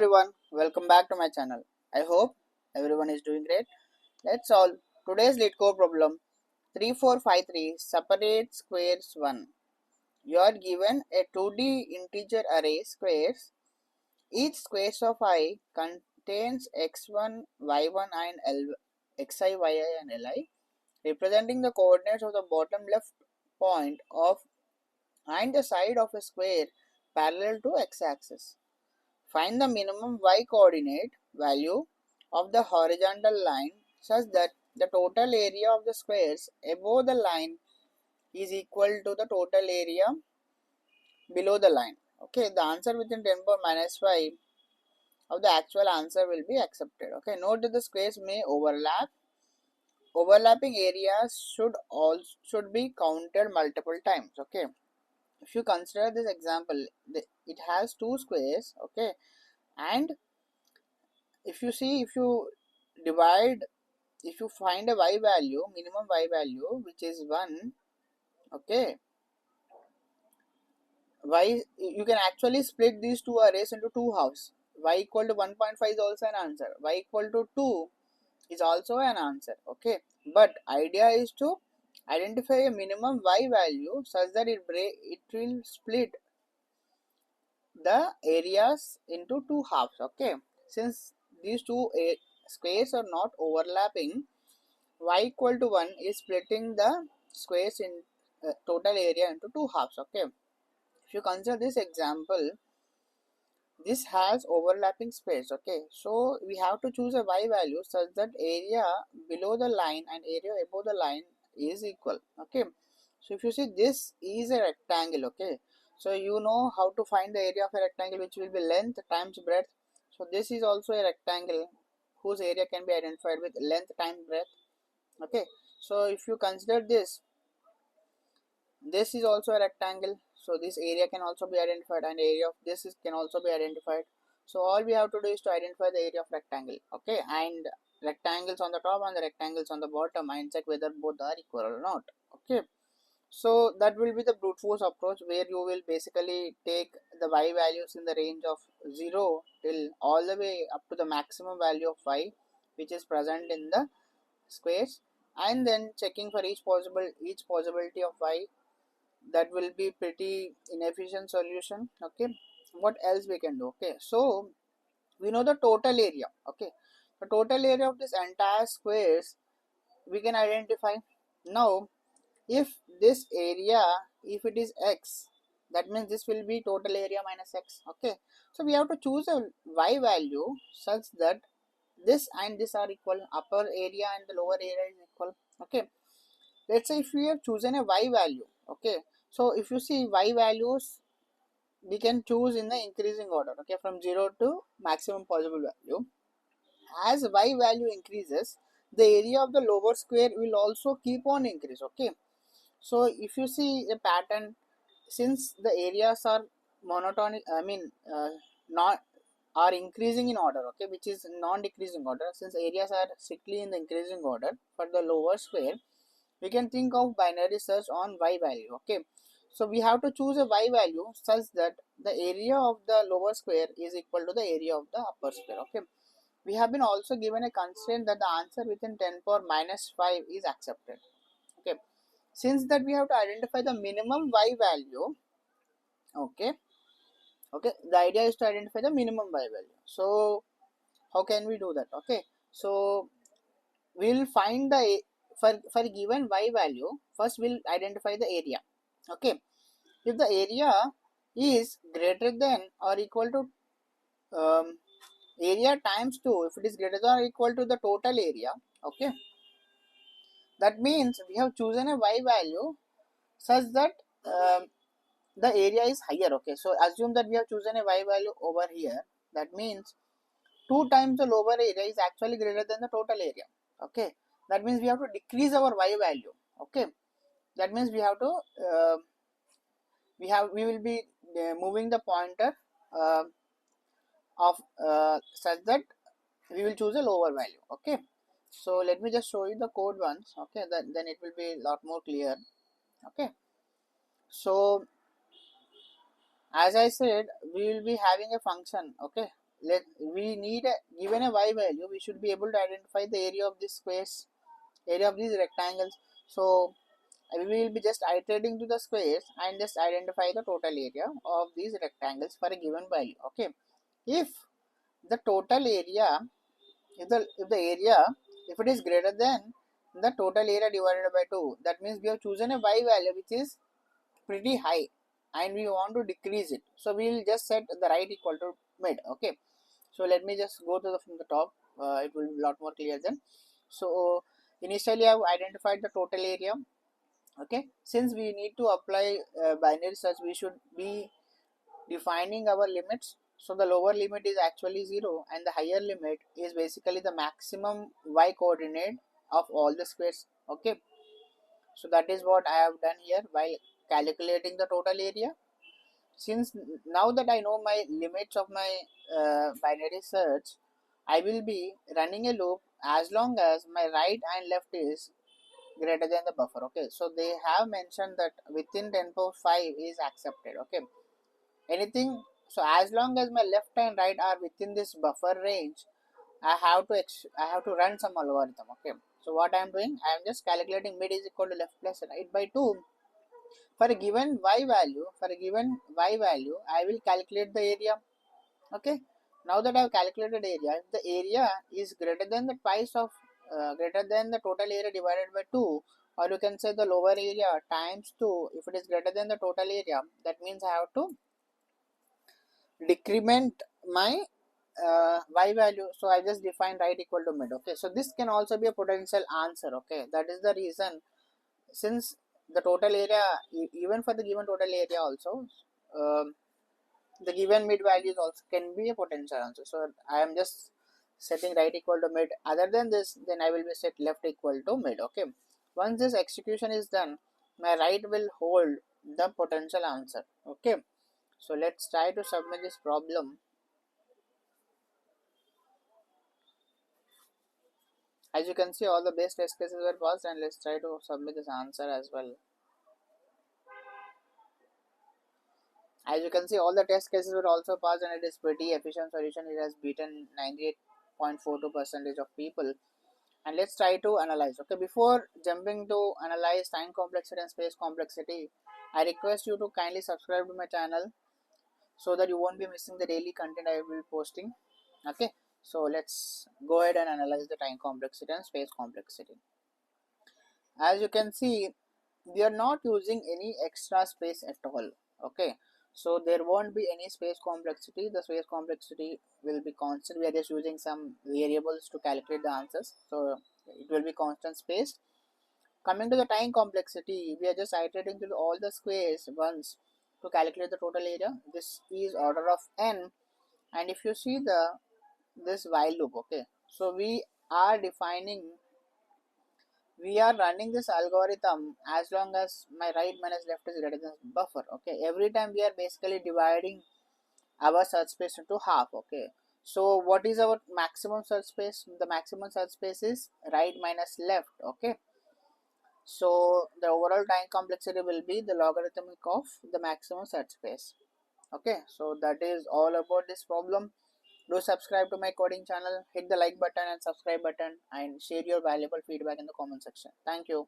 Everyone, welcome back to my channel. I hope everyone is doing great. Let's solve today's Leetcode problem. 3453 separate squares 1. You are given a 2D integer array squares. Each squares of I contains x1, y1 and xi, yi and li, representing the coordinates of the bottom left point of and the side of a square parallel to x-axis. Find the minimum y coordinate value of the horizontal line such that the total area of the squares above the line is equal to the total area below the line. Okay, the answer within 10 power minus 5 of the actual answer will be accepted. Okay, note that the squares may overlap. Overlapping areas should be counted multiple times. Okay, if you consider this example, it has two squares. Okay, and if you divide, if you find a y value, minimum y value, which is 1, okay, y, you can actually split these two arrays into two halves. Y equal to 1.5 is also an answer, y equal to 2 is also an answer. Okay, but idea is to identify a minimum y value such that it will split the areas into two halves. Okay, since these two squares are not overlapping, y equal to 1 is splitting the squares in total area into two halves. Okay, if you consider this example, this has overlapping space. Okay, so we have to choose a y value such that area below the line and area above the line is equal. Okay, so if you see, this is a rectangle. Okay, so you know how to find the area of a rectangle, which will be length times breadth. So this is also a rectangle whose area can be identified with length times breadth. Okay, so if you consider this is also a rectangle, so this area can also be identified and area of can also be identified. So all we have to do is to identify the area of rectangle. Okay, and rectangles on the top and the rectangles on the bottom and check whether both are equal or not. Okay, so that will be the brute force approach, where you will basically take the y values in the range of 0 till all the way up to the maximum value of y which is present in the squares, and then checking for each possibility of y. That will be pretty inefficient solution. Okay, what else we can do? Okay, so we know the total area. Okay, the total area of this entire squares we can identify. Now if this area, if it is x, that means this will be total area minus x. Okay, so we have to choose a y value such that this and this are equal, upper area and the lower area is equal. Okay, let's say if we have chosen a y value. Okay, so if you see, y values we can choose in the increasing order. Okay, from 0 to maximum possible value. As y value increases, the area of the lower square will also keep on increase. Okay, so if you see a pattern, since the areas are monotonic, not are increasing in order. Okay, which is non-decreasing order. Since areas are strictly in the increasing order for the lower square, we can think of binary search on y value. Okay, so we have to choose a y value such that the area of the lower square is equal to the area of the upper square. Okay, we have been also given a constraint that the answer within 10 power minus 5 is accepted. Okay, since that we have to identify the minimum y value. Okay, the idea is to identify the minimum y value. So how can we do that? Okay, so we'll find the for given y value, first we'll identify the area. Okay, if the area is greater than or equal to area times 2, if it is greater than or equal to the total area. Okay, that means we have chosen a y value such that the area is higher. Okay, so assume that we have chosen a y value over here. That means 2 times the lower area is actually greater than the total area. Okay, that means we have to decrease our y value. Okay, that means we have to we will be moving the pointer uh, of such that we will choose a lower value. Okay, so let me just show you the code once. Okay, then it will be a lot more clear. Okay, so as I said, we will be having a function. Okay, we need given a y value, we should be able to identify the area of this squares, area of these rectangles. So we will be just iterating to the squares and just identify the total area of these rectangles for a given value. Okay, if the total area, if the area, if it is greater than the total area divided by 2, that means we have chosen a y value which is pretty high and we want to decrease it, so we will just set the right equal to mid. Okay, so let me just go to the from the top, it will be a lot more clear then. So initially I have identified the total area. Okay, since we need to apply binary search, we should be defining our limits. So the lower limit is actually 0 and the higher limit is basically the maximum y coordinate of all the squares. Okay, so that is what I have done here while calculating the total area. Since now that I know my limits of my binary search, I will be running a loop as long as my right and left is greater than the buffer. Okay, so they have mentioned that within 10 power 5 is accepted. Okay, anything, so as long as my left and right are within this buffer range, I have to run some algorithm. Okay, so what I am doing, I am just calculating mid is equal to left plus right by 2 for a given y value. For a given y value, I will calculate the area. Okay, now that I have calculated area, if the area is greater than the twice of greater than the total area divided by 2, or you can say the lower area times 2, if it is greater than the total area, that means I have to decrement my y value. So I just define right equal to mid. Okay, so this can also be a potential answer. Okay, that is the reason, since the total area, even for the given total area also, um, the given mid values also can be a potential answer. So I am just setting right equal to mid. Other than this, then I will be set left equal to mid. Okay, once this execution is done, my right will hold the potential answer. Okay, so let's try to submit this problem. As you can see, all the base test cases were passed, and let's try to submit this answer as well. As you can see, all the test cases were also passed, and it is pretty efficient solution. It has beaten 98.42% of people. And let's try to analyze. Okay, before jumping to analyze time complexity and space complexity, I request you to kindly subscribe to my channel so that you won't be missing the daily content I will be posting. Okay, so let's go ahead and analyze the time complexity and space complexity. As you can see, we are not using any extra space at all. Okay, so there won't be any space complexity. The space complexity will be constant. We are just using some variables to calculate the answers, so it will be constant space. Coming to the time complexity, we are just iterating through all the squares once to calculate the total area. This is order of n, and if you see this while loop, okay, so are defining we are running this algorithm as long as my right minus left is greater than buffer. Okay, every time we are basically dividing our search space into half. Okay, so what is our maximum search space? The maximum search space is right minus left. Okay, so the overall time complexity will be the logarithmic of the maximum search space. Okay, so that is all about this problem. Do subscribe to my coding channel, hit the like button and subscribe button, and share your valuable feedback in the comment section. Thank you.